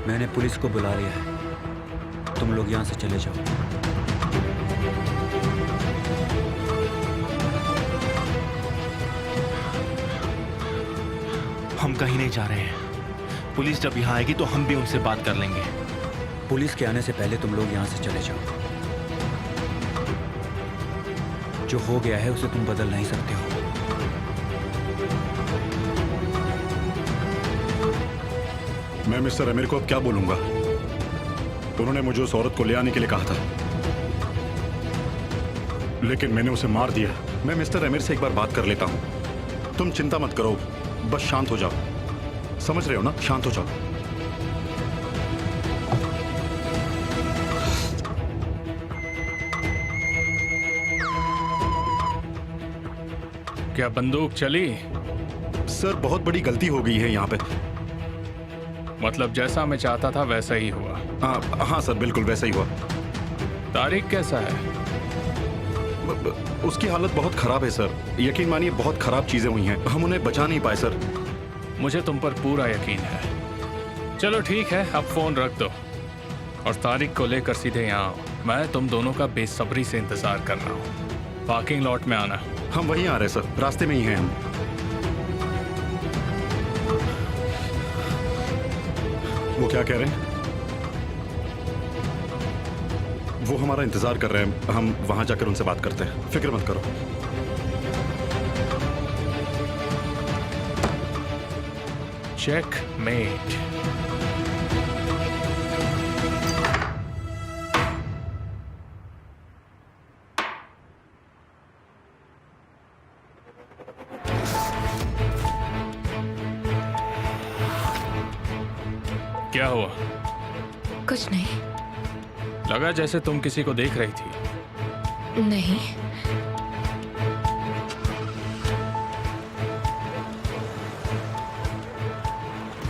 मैंने पुलिस को बुला लिया है, तुम लोग यहाँ से चले जाओ। हम कहीं नहीं जा रहे हैं। पुलिस जब यहाँ आएगी तो हम भी उनसे बात कर लेंगे। पुलिस के आने से पहले तुम लोग यहाँ से चले जाओ। जो हो गया है उसे तुम बदल नहीं सकते हो। मैं मिस्टर अमीर को अब क्या बोलूंगा? उन्होंने मुझे उस औरत को ले आने के लिए कहा था, लेकिन मैंने उसे मार दिया। मैं मिस्टर अमीर से एक बार बात कर लेता हूं। तुम चिंता मत करो, बस शांत हो जाओ। समझ रहे हो ना? शांत हो जाओ। क्या बंदूक चली? सर, बहुत बड़ी गलती हो गई है यहाँ पे। मतलब जैसा मैं चाहता था वैसा ही हुआ? हाँ सर, बिल्कुल वैसा ही हुआ। तारिक कैसा है? उसकी हालत बहुत खराब है सर। यकीन मानिए, बहुत खराब चीजें हुई हैं। हम उन्हें बचा नहीं पाए सर। मुझे तुम पर पूरा यकीन है। चलो ठीक है, अब फोन रख दो और तारिक को लेकर सीधे यहाँ आओ। मैं तुम दोनों का बेसब्री से इंतजार कर रहा हूँ। पार्किंग लॉट में आना। हम वहीं आ रहे सर, रास्ते में ही हैं हम। वो क्या कह रहे हैं? वो हमारा इंतजार कर रहे हैं। हम वहां जाकर उनसे बात करते हैं, फिक्र मत करो। चेकमेट। क्या हुआ? कुछ नहीं। लगा जैसे तुम किसी को देख रही थी। नहीं।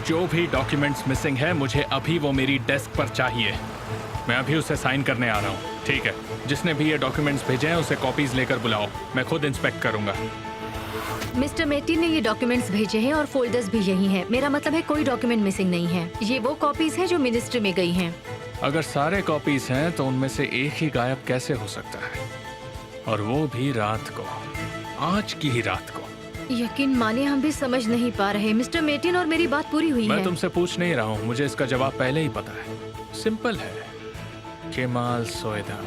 जो भी डॉक्यूमेंट्स मिसिंग है, मुझे अभी वो मेरी डेस्क पर चाहिए। मैं अभी उसे साइन करने आ रहा हूँ। ठीक है, जिसने भी ये डॉक्यूमेंट्स भेजे हैं उसे कॉपीज लेकर बुलाओ। मैं खुद इंस्पेक्ट करूंगा। मिस्टर मेटी ने ये डॉक्यूमेंट्स भेजे हैं और फोल्डर्स भी यही हैं। मेरा मतलब है कोई डॉक्यूमेंट मिसिंग नहीं है। ये वो कॉपीज हैं जो मिनिस्ट्री में गई हैं। अगर सारे कॉपीज हैं तो उनमें से एक ही गायब कैसे हो सकता है? और वो भी रात को, आज की ही रात को। यकीन मानिए, हम भी समझ नहीं पा रहे। मिस्टर मेटिन और मेरी बात पूरी हुई है। मैं तुमसे पूछ नहीं रहा हूँ, मुझे इसका जवाब पहले ही पता है। सिंपल है, केमाल सोएदा।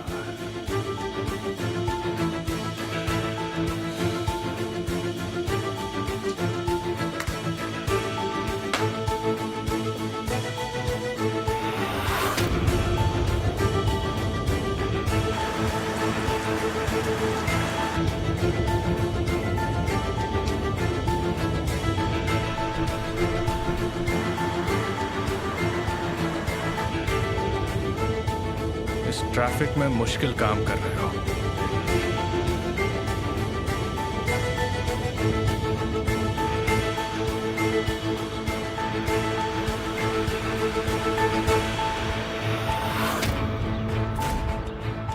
इस ट्रैफिक में मुश्किल काम कर रहे हो।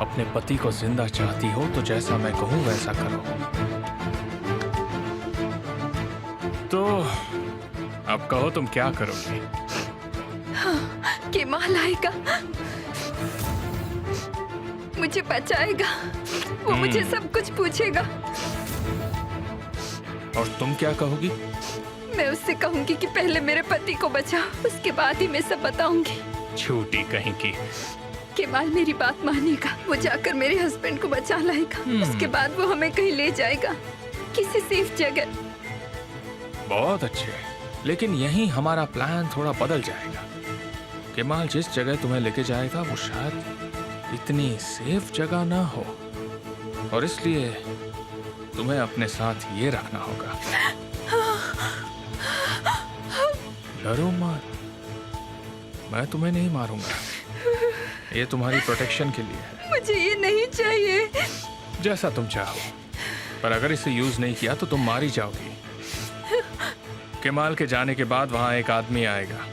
अपने पति को जिंदा चाहती हो तो जैसा मैं कहूं वैसा करो। तो अब कहो तुम क्या करोगी? हाँ, केमाल आएगा, मुझे बचाएगा, वो मुझे सब कुछ पूछेगा। और तुम क्या कहोगी? मैं उससे कहूंगी कि पहले मेरे पति को बचा, उसके बाद ही मैं सब बताऊंगी। झूठी कहीं की। केमाल मेरी बात मानेगा, वो जाकर मेरे हस्बैंड को बचा लाएगा। उसके बाद वो हमें कहीं ले जाएगा, किसी सेफ जगह। बहुत अच्छे, लेकिन यहीं हमारा प्लान थोड़ा बदल जाएगा। केमाल जिस जगह तुम्हें लेके जाएगा वो शायद इतनी सेफ जगह ना हो, और इसलिए तुम्हें अपने साथ ये रखना होगा। डरो मत, मैं तुम्हें नहीं मारूंगा। ये तुम्हारी प्रोटेक्शन के लिए है। मुझे ये नहीं चाहिए। जैसा तुम चाहो, पर अगर इसे यूज नहीं किया तो तुम मारी जाओगी। केमाल के जाने के बाद वहां एक आदमी आएगा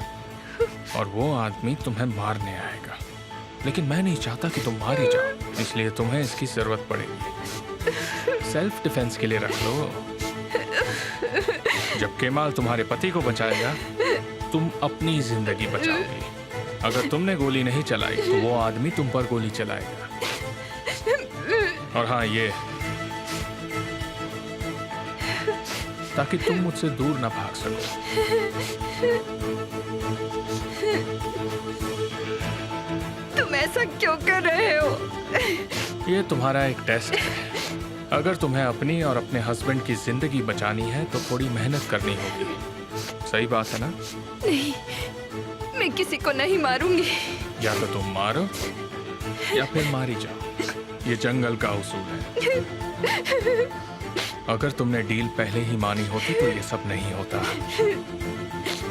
और वो आदमी तुम्हें मारने आएगा, लेकिन मैं नहीं चाहता कि तुम मारी जाओ, इसलिए तुम्हें इसकी जरूरत पड़ेगी। सेल्फ डिफेंस के लिए रख लो। जब केमाल तुम्हारे पति को बचाएगा, तुम अपनी जिंदगी बचाओगी। अगर तुमने गोली नहीं चलाई तो वो आदमी तुम पर गोली चलाएगा। और हाँ, ये ताकि तुम मुझसे दूर ना भाग सको। तुम ऐसा क्यों कर रहे हो? ये तुम्हारा एक टेस्ट है। अगर तुम्हें अपनी और अपने हस्बैंड की जिंदगी बचानी है तो थोड़ी मेहनत करनी होगी। सही बात है ना? नहीं, मैं किसी को नहीं मारूंगी। या तो तुम मारो या फिर मारी जाओ। ये जंगल का उसूल है। अगर तुमने डील पहले ही मानी होती तो ये सब नहीं होता।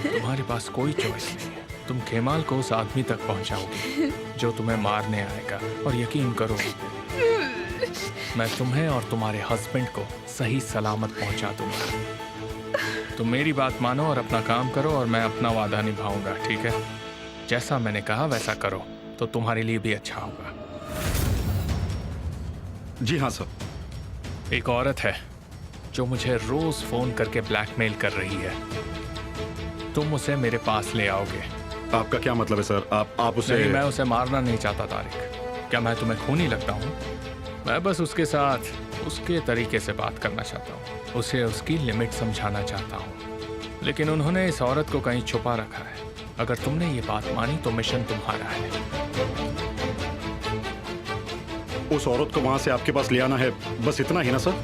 तुम्हारे पास कोई चॉइस नहीं है। तुम खेमाल को उस आदमी तक पहुंचाओगे जो तुम्हें मारने आएगा, और यकीन करो मैं तुम्हें और तुम्हारे हस्बैंड को सही सलामत पहुंचा दूंगा। तुम मेरी बात मानो और अपना काम करो, और मैं अपना वादा निभाऊंगा, ठीक है? जैसा मैंने कहा वैसा करो तो तुम्हारे लिए भी अच्छा होगा। जी हाँ सर। एक औरत है जो मुझे रोज फोन करके ब्लैकमेल कर रही है। तुम उसे मेरे पास ले आओगे। आपका क्या मतलब है सर? आप उसे... नहीं, मैं उसे मारना नहीं चाहता तारिक। क्या मैं तुम्हें खूनी लगता हूँ? मैं बस उसके साथ उसके तरीके से बात करना चाहता हूँ, उसे उसकी लिमिट समझाना चाहता हूँ। लेकिन उन्होंने इस औरत को कहीं छुपा रखा है। अगर तुमने ये बात मानी तो मिशन तुम्हारा है। उस औरत को वहां से आपके पास ले आना है, बस इतना ही ना सर?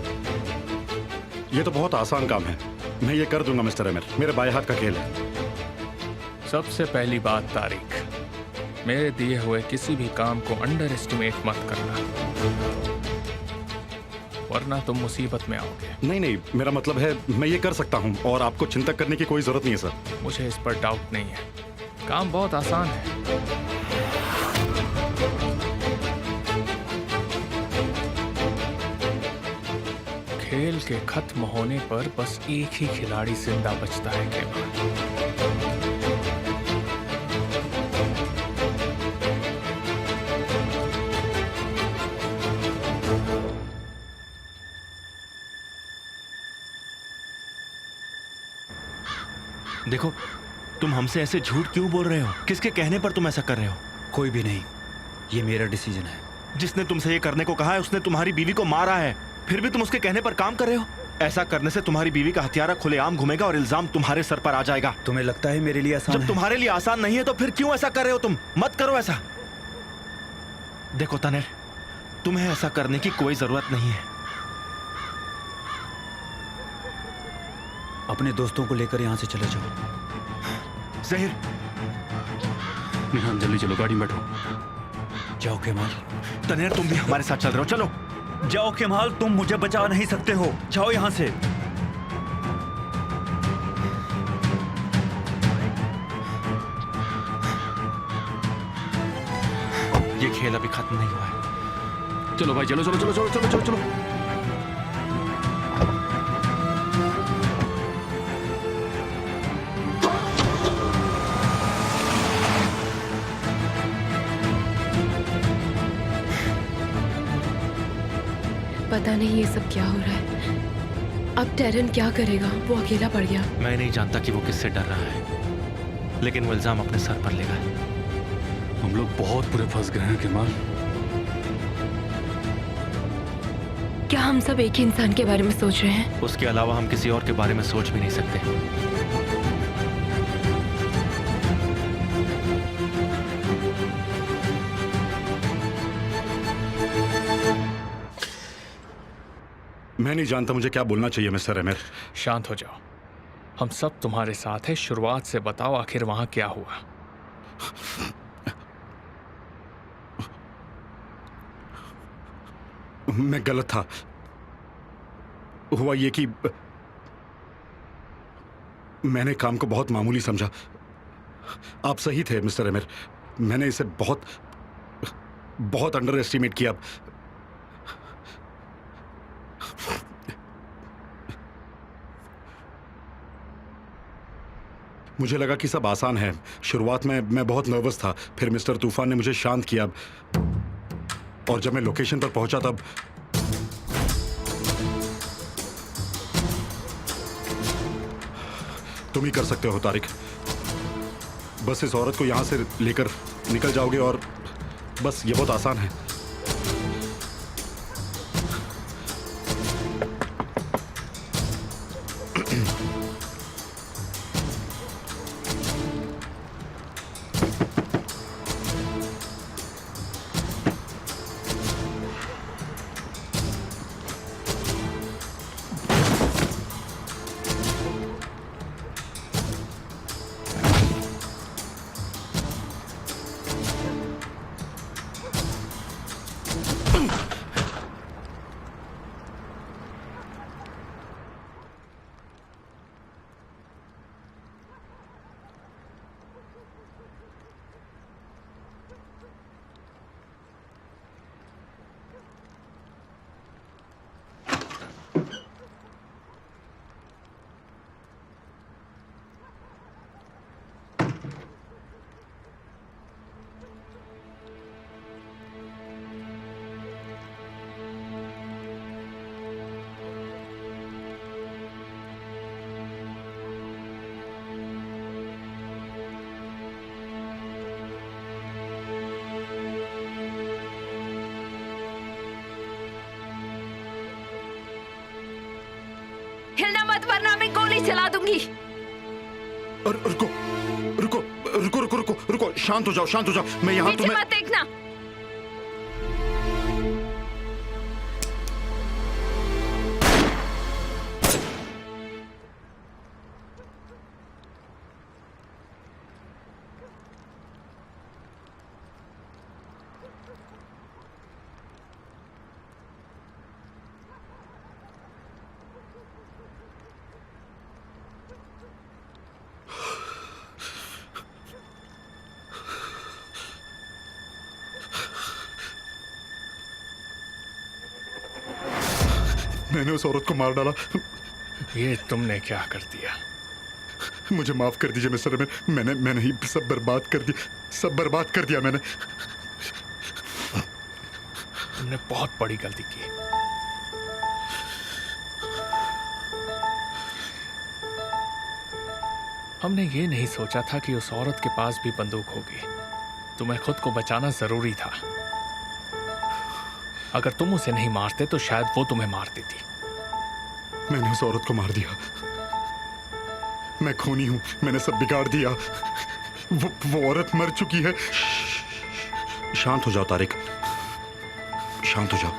ये तो बहुत आसान काम है। मैं ये कर दूंगा मिस्टर एमिर, मेरे बाएं हाथ का खेल है। सबसे पहली बात तारिक, मेरे दिए हुए किसी भी काम को अंडर एस्टिमेट मत करना, वरना तुम मुसीबत में आओगे। नहीं, मेरा मतलब है मैं ये कर सकता हूँ और आपको चिंता करने की कोई जरूरत नहीं है सर। मुझे इस पर डाउट नहीं है। काम बहुत आसान है। खेल के खत्म होने पर बस एक ही खिलाड़ी जिंदा बचता है केवल। देखो, तुम हमसे ऐसे झूठ क्यों बोल रहे हो? किसके कहने पर तुम ऐसा कर रहे हो? कोई भी नहीं, ये मेरा डिसीजन है। जिसने तुमसे ये करने को कहा है उसने तुम्हारी बीवी को मारा है, फिर भी तुम उसके कहने पर काम कर रहे हो? ऐसा करने से तुम्हारी बीवी का हथियारा खुलेआम घूमेगा और इल्जाम तुम्हारे सर पर आ जाएगा। तुम्हें लगता है मेरे लिए आसान जब है? तुम्हारे लिए आसान नहीं है तो फिर क्यों ऐसा कर रहे हो तुम? मत करो ऐसा। देखो तनेर, तुम्हें ऐसा करने की कोई जरूरत नहीं है। अपने दोस्तों को लेकर यहाँ से चले जाओ। जहीर, निहान जल्दी चलो, गाड़ी में बैठो। जाओ केमाल। तनेर तुम भी हमारे साथ चल रहे हो, चलो। जाओ केमाल, तुम मुझे बचा नहीं सकते हो। जाओ यहाँ से। ये खेल अभी खत्म नहीं हुआ है। चलो भाई, चलो चलो चलो चलो चलो चलो चलो। पता नहीं ये सब क्या हो रहा है। अब टेरन क्या करेगा? वो अकेला पड़ गया। मैं नहीं जानता कि वो किससे डर रहा है, लेकिन वो इल्जाम अपने सर पर लेगा। हम लोग बहुत बुरे फंस गए हैं केमाल। क्या हम सब एक ही इंसान के बारे में सोच रहे हैं? उसके अलावा हम किसी और के बारे में सोच भी नहीं सकते। मैं नहीं जानता मुझे क्या बोलना चाहिए मिस्टर एमिर। शांत हो जाओ, हम सब तुम्हारे साथ हैं। शुरुआत से बताओ आखिर वहां क्या हुआ? मैं गलत था। हुआ ये कि मैंने काम को बहुत मामूली समझा। आप सही थे मिस्टर एमिर, मैंने इसे बहुत बहुत अंडर एस्टिमेट किया। मुझे लगा कि सब आसान है। शुरुआत में मैं बहुत नर्वस था, फिर मिस्टर तूफान ने मुझे शांत किया, और जब मैं लोकेशन पर पहुंचा तब तुम ही कर सकते हो तारिक। बस इस औरत को यहाँ से लेकर निकल जाओगे और बस ये बहुत आसान है। हिलना मत वरना मैं गोली चला दूंगी। और रुको रुको रुको रुको रुको रुको, शांत हो जाओ, शांत हो जाओ। मैं यहाँ नीचे तुम्हें मत देखना। मैंने उस औरत को मार डाला। ये तुमने क्या कर दिया? मुझे माफ कर दीजिए मिस्टर अमीर, मैंने ही सब बर्बाद कर दिया, सब बर्बाद कर दिया मैंने। तुमने बहुत बड़ी गलती की। हमने ये नहीं सोचा था कि उस औरत के पास भी बंदूक होगी। तुम्हें खुद को बचाना जरूरी था। अगर तुम उसे नहीं मारते तो शायद वो तुम्हें मार देती। मैंने उस औरत को मार दिया। मैं खूनी हूं, मैंने सब बिगाड़ दिया। वो औरत मर चुकी है। शांत हो जाओ तारिक, शांत हो जाओ।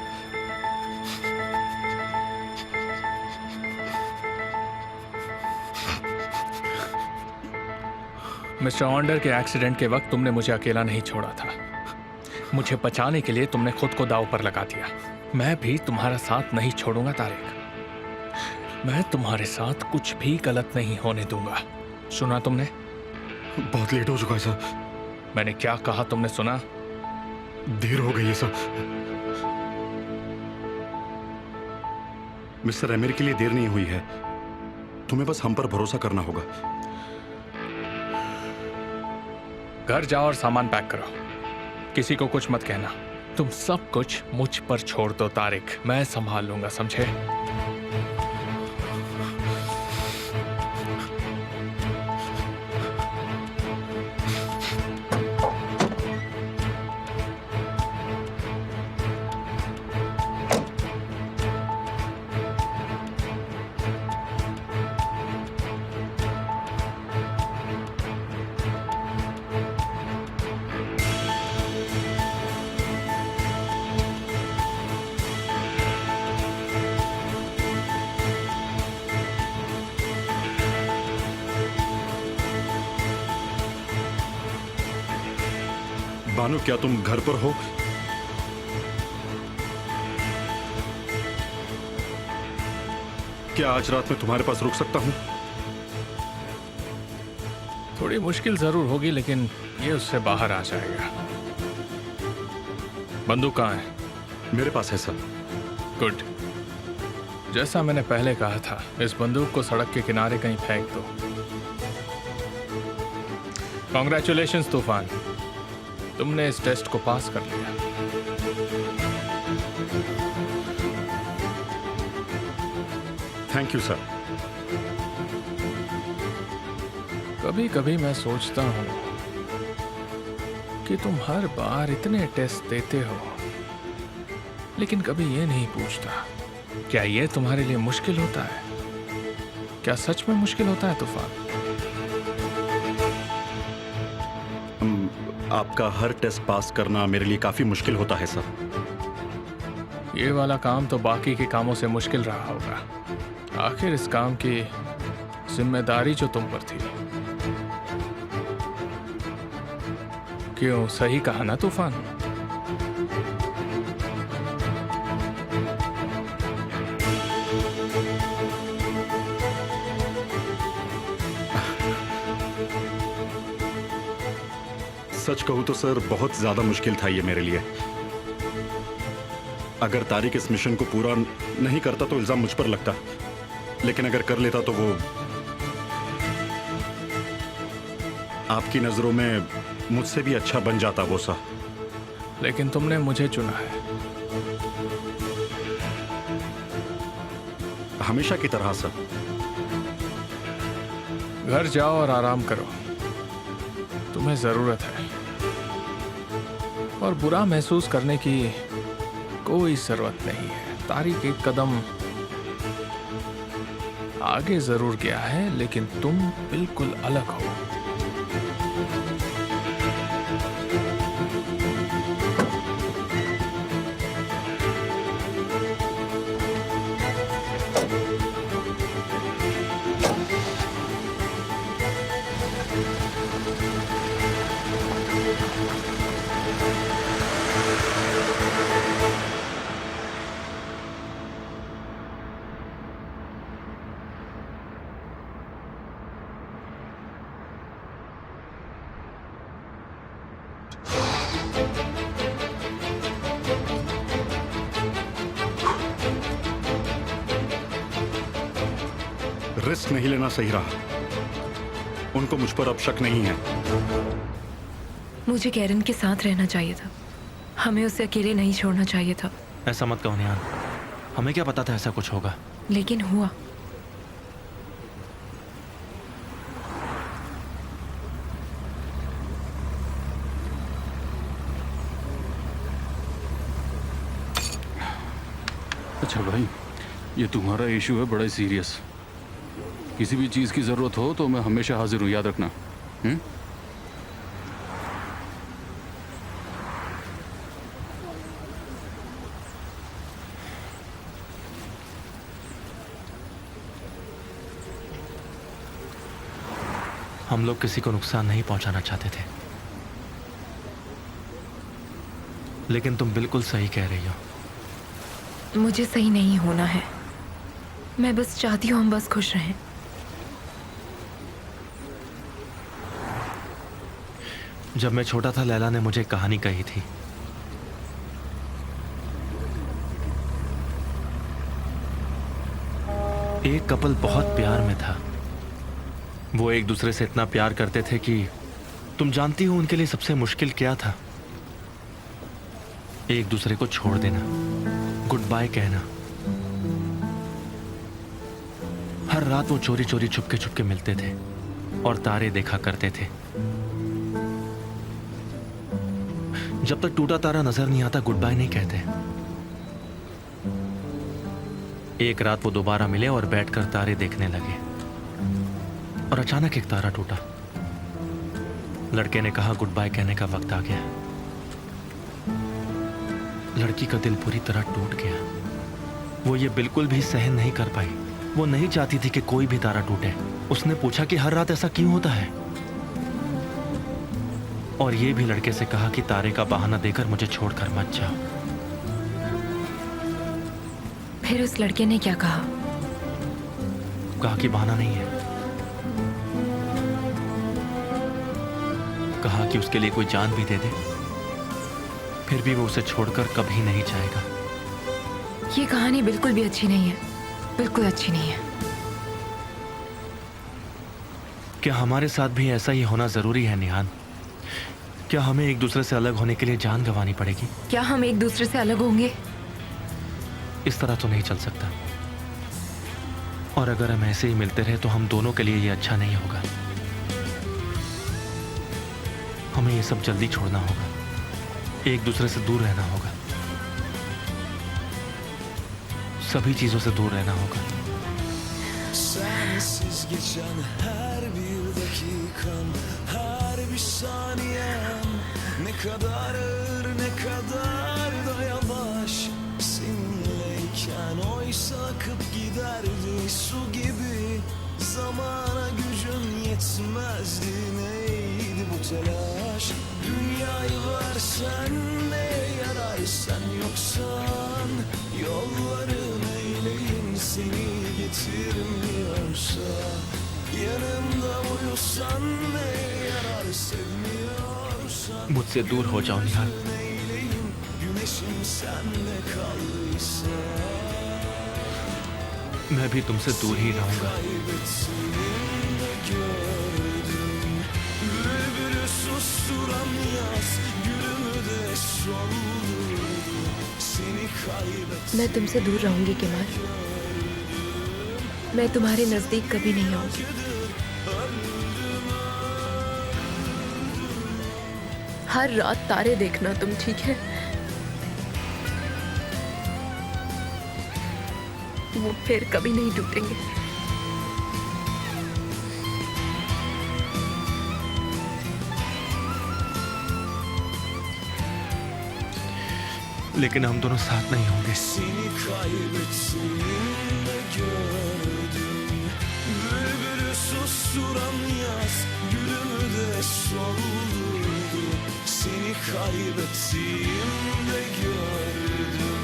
मिस्टर ऑन्डर के एक्सीडेंट के वक्त तुमने मुझे अकेला नहीं छोड़ा था। मुझे बचाने के लिए तुमने खुद को दांव पर लगा दिया। मैं भी तुम्हारा साथ नहीं छोड़ूंगा तारिक। मैं तुम्हारे साथ कुछ भी गलत नहीं होने दूंगा। सुना तुमने? बहुत लेट हो चुका है सर। मैंने क्या कहा तुमने सुना? देर हो गई है सर। मिस्टर अमीर के लिए देर नहीं हुई है। तुम्हें बस हम पर भरोसा करना होगा। घर जाओ और सामान पैक करो। किसी को कुछ मत कहना। तुम सब कुछ मुझ पर छोड़ दो तारिक, मैं संभाल लूंगा, समझे? बानू, क्या तुम घर पर हो? क्या आज रात में तुम्हारे पास रुक सकता हूं? थोड़ी मुश्किल जरूर होगी, लेकिन ये उससे बाहर आ जाएगा। बंदूक कहाँ है? मेरे पास है सर। गुड। जैसा मैंने पहले कहा था, इस बंदूक को सड़क के किनारे कहीं फेंक दो। कॉन्ग्रेचुलेशंस तूफान, तुमने इस टेस्ट को पास कर लिया। Thank you sir. कभी कभी मैं सोचता हूं कि तुम हर बार इतने टेस्ट देते हो लेकिन कभी ये नहीं पूछता क्या ये तुम्हारे लिए मुश्किल होता है? क्या सच में मुश्किल होता है तूफान? आपका हर टेस्ट पास करना मेरे लिए काफी मुश्किल होता है सर। ये वाला काम तो बाकी के कामों से मुश्किल रहा होगा। आखिर इस काम की जिम्मेदारी जो तुम पर थी। क्यों, सही कहा ना तूफान? सच कहूं तो सर बहुत ज्यादा मुश्किल था ये मेरे लिए। अगर तारिक इस मिशन को पूरा नहीं करता तो इल्जाम मुझ पर लगता, लेकिन अगर कर लेता तो वो आपकी नजरों में मुझसे भी अच्छा बन जाता वो सा। लेकिन तुमने मुझे चुना है। हमेशा की तरह सर। घर जाओ और आराम करो, तुम्हें जरूरत है। और बुरा महसूस करने की कोई जरूरत नहीं है। तारिक एक कदम आगे जरूर गया है, लेकिन तुम बिल्कुल अलग हो। रिस्क नहीं लेना सही रहा। उनको मुझ पर अब शक नहीं है। मुझे कैरन के साथ रहना चाहिए था। हमें उसे अकेले नहीं छोड़ना चाहिए था। ऐसा मत कहो निहान, हमें क्या पता था ऐसा कुछ होगा। लेकिन हुआ। अच्छा भाई, ये तुम्हारा इशू है बड़ा ही सीरियस। किसी भी चीज़ की ज़रूरत हो तो मैं हमेशा हाजिर हूँ, याद रखना। हम लोग किसी को नुकसान नहीं पहुंचाना चाहते थे, लेकिन तुम बिल्कुल सही कह रही हो। मुझे सही नहीं होना है। मैं बस चाहती हूँ हम बस खुश रहें। जब मैं छोटा था लैला ने मुझे एक कहानी कही थी। एक कपल बहुत प्यार में था। वो एक दूसरे से इतना प्यार करते थे कि तुम जानती हो उनके लिए सबसे मुश्किल क्या था? एक दूसरे को छोड़ देना, गुड बाय कहना। हर रात वो चोरी चोरी छुपके छुपके मिलते थे और तारे देखा करते थे। जब तक टूटा तारा नजर नहीं आता गुड बाय नहीं कहते। एक रात वो दोबारा मिले और बैठकर तारे देखने लगे और अचानक एक तारा टूटा। लड़के ने कहा गुड बाय कहने का वक्त आ गया। लड़की का दिल पूरी तरह टूट गया। वो ये बिल्कुल भी सहन नहीं कर पाई। वो नहीं चाहती थी कि कोई भी तारा टूटे। उसने पूछा कि हर रात ऐसा क्यों होता है, और ये भी लड़के से कहा कि तारे का बहाना देकर मुझे छोड़कर मत जाओ। फिर उस लड़के ने क्या कहा? कहा कि बहाना नहीं है। कहा कि उसके लिए कोई जान भी दे दे, फिर भी वो उसे छोड़कर कभी नहीं जाएगा। ये कहानी बिल्कुल भी अच्छी नहीं है। बिल्कुल अच्छी नहीं है। क्या हमारे साथ भी ऐसा ही होना जरूरी है निहान? क्या हमें एक दूसरे से अलग होने के लिए जान गंवानी पड़ेगी? क्या हम एक दूसरे से अलग होंगे? इस तरह तो नहीं चल सकता। और अगर हम ऐसे ही मिलते रहे तो हम दोनों के लिए ये अच्छा नहीं होगा। हमें ये सब जल्दी छोड़ना होगा, एक दूसरे से दूर रहना होगा, सभी चीजों से दूर रहना होगा। Sensiz geçen her bir dakikan, her bir saniyen ne kadar ağır, ne kadar da yavaş. Seninleyken oysa akıp giderdi su gibi. Zamana gücün yetmezdi, neydi bu telaş? Dünyayı versen neye yarar, sen yoksan? Yolların eyleyim seni getirmiyorsa. Yanımda uyusan neye yarar, sevmiyorsan? मुझसे दूर हो जाओ निहाल। Neyleyim güneşim sende kaldıysa. मैं भी तुमसे दूर ही रहूंगा। Kaybettiğimde gördüm. Bülbülü susturan yaz gülümü de soldurdu. Seni kaybettim. मैं तुमसे दूर रहूंगी केमाल। मैं तुम्हारे नजदीक कभी नहीं आऊंगी। हर रात तारे देखना तुम, ठीक है? वो फिर कभी नहीं टूटेंगे। लेकिन हम दोनों साथ नहीं होंगे। Seni kaybettiğimde gördüm. Bülbülü susturan yaz gülümü de soldurdu. Seni kaybettiğimde gördüm.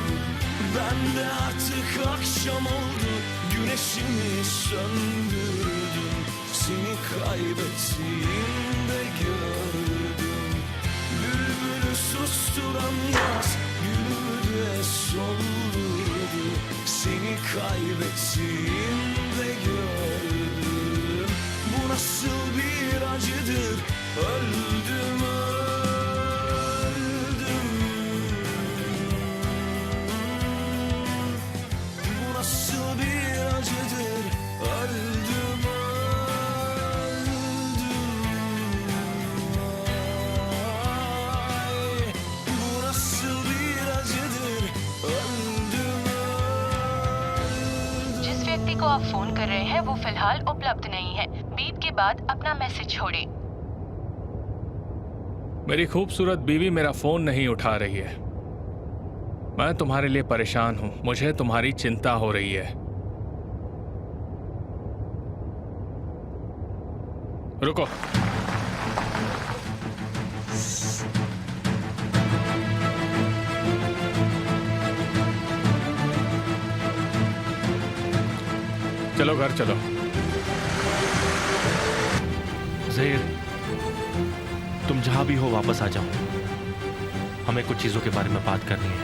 Ben de artık akşam oldu, güneşimi söndürdüm. Seni kaybettiğimde gördüm. Bülbülü susturan yaz gülümü de soldurdu. Seni kaybettiğimde gördüm. Bu nasıl bir acıdır, öldüm öldüm. Bu nasıl bir acıdır, öldüm öldüm. Ay, bu nasıl bir acıdır, öldüm öldüm. जिस व्यक्ति को आप phone कर रहे हैं वो फिलहाल उपलब्ध नहीं है। बीप के बाद अपना मैसेज छोड़ें। मेरी खूबसूरत बीवी मेरा फोन नहीं उठा रही है। मैं तुम्हारे लिए परेशान हूं, मुझे तुम्हारी चिंता हो रही है। रुको। चलो घर चलो। ज़हीर, तुम जहां भी हो वापस आ जाओ। हमें कुछ चीजों के बारे में बात करनी है।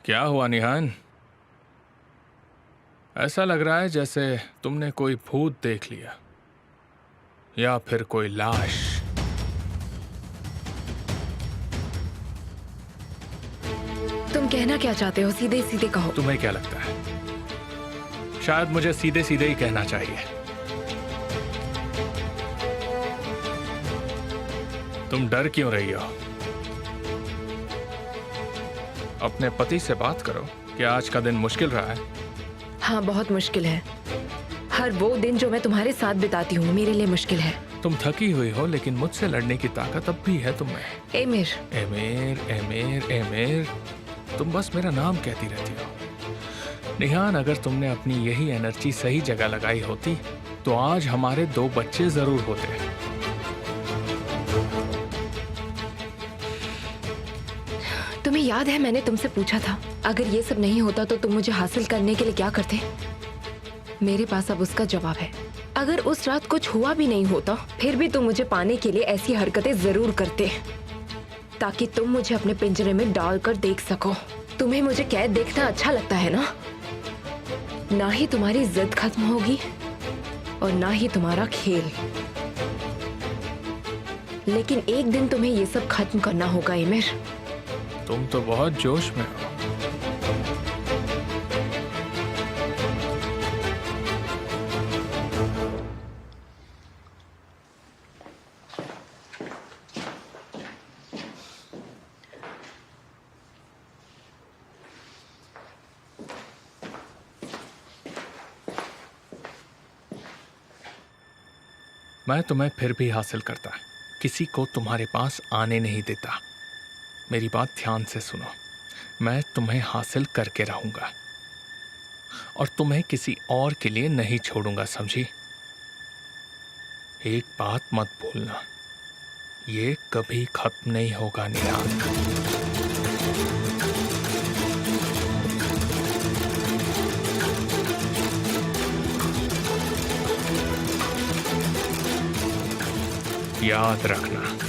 क्या हुआ निहान? ऐसा लग रहा है जैसे तुमने कोई भूत देख लिया या फिर कोई लाश। तुम कहना क्या चाहते हो? सीधे सीधे कहो। तुम्हें क्या लगता है? शायद मुझे सीधे सीधे ही कहना चाहिए। तुम डर क्यों रही हो? अपने पति से बात करो। क्या आज का दिन मुश्किल रहा है? हाँ, बहुत मुश्किल है। हर वो दिन जो मैं तुम्हारे साथ बिताती हूँ मेरे लिए मुश्किल है। तुम थकी हुई हो लेकिन मुझसे लड़ने की ताकत अब भी है तुम्हें। एमिर, एमेर एमेर एमेर, तुम बस मेरा नाम कहती रहती हो। निहान, अगर तुमने अपनी यही एनर्जी सही जगह लगाई होती तो आज हमारे 2 बच्चे जरूर होते। तुम्हें याद है मैंने तुमसे पूछा था अगर ये सब नहीं होता तो तुम मुझे हासिल करने के लिए क्या करते? मेरे पास अब उसका जवाब है। अगर उस रात कुछ हुआ भी नहीं होता फिर भी तुम मुझे पाने के लिए ऐसी हरकतें जरूर करते ताकि तुम मुझे अपने पिंजरे में डालकर देख सको। तुम्हें मुझे कैद देखना अच्छा लगता है ना? ना ही तुम्हारी जिद खत्म होगी और ना ही तुम्हारा खेल। लेकिन एक दिन तुम्हें ये सब खत्म करना होगा एमिर। तुम तो बहुत जोश में हो। मैं तुम्हें फिर भी हासिल करता, किसी को तुम्हारे पास आने नहीं देता। मेरी बात ध्यान से सुनो, मैं तुम्हें हासिल करके रहूंगा और तुम्हें किसी और के लिए नहीं छोड़ूंगा, समझी? एक बात मत भूलना, ये कभी खत्म नहीं होगा निहाल। याद रखना।